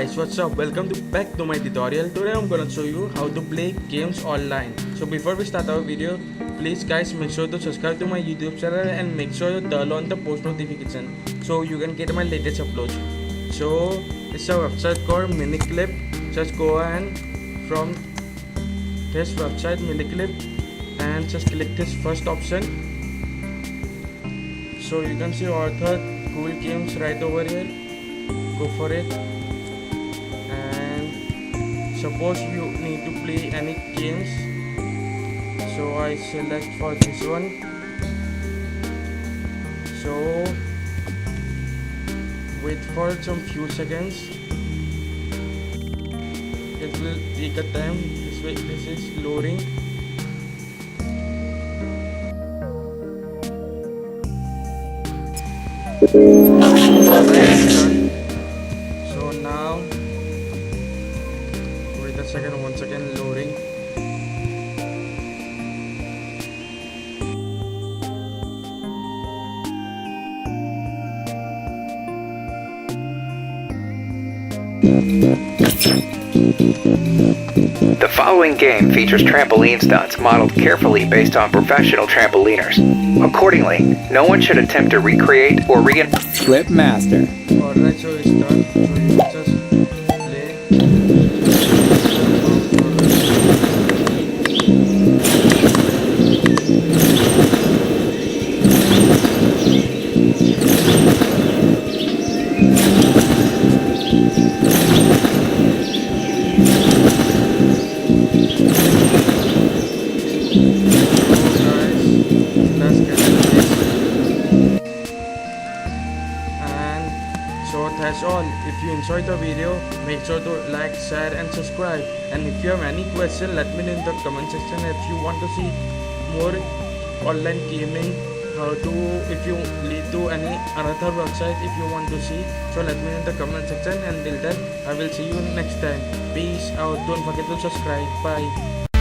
guys, what's up? Welcome back to my tutorial. Today I'm gonna show you how to play games online. So before we start our video, please guys make sure to subscribe to my YouTube channel and make sure you turn on the post notification so you can get my latest uploads. So it's a website called Miniclip. Just go and from this website Miniclip and just click this first option. So you can see author cool games right over here. Go for it, and suppose you need to play any games, so I select for this one. So wait for some few seconds, it will take a time. This is loading. So now wait a second, 1 second, loading. The following game features trampoline stunts modeled carefully based on professional trampoliners. Accordingly, no one should attempt to recreate or Script Master. Alright, so it's done. So you just play. So that's all. If you enjoyed the video, make sure to like, share and subscribe. And if you have any question, let me know in the comment section. If you want to see more online gaming, if you lead to any another website if you want to see, so let me know in the comment section. And till then, I will see you next time. Peace out. Don't forget to subscribe. Bye.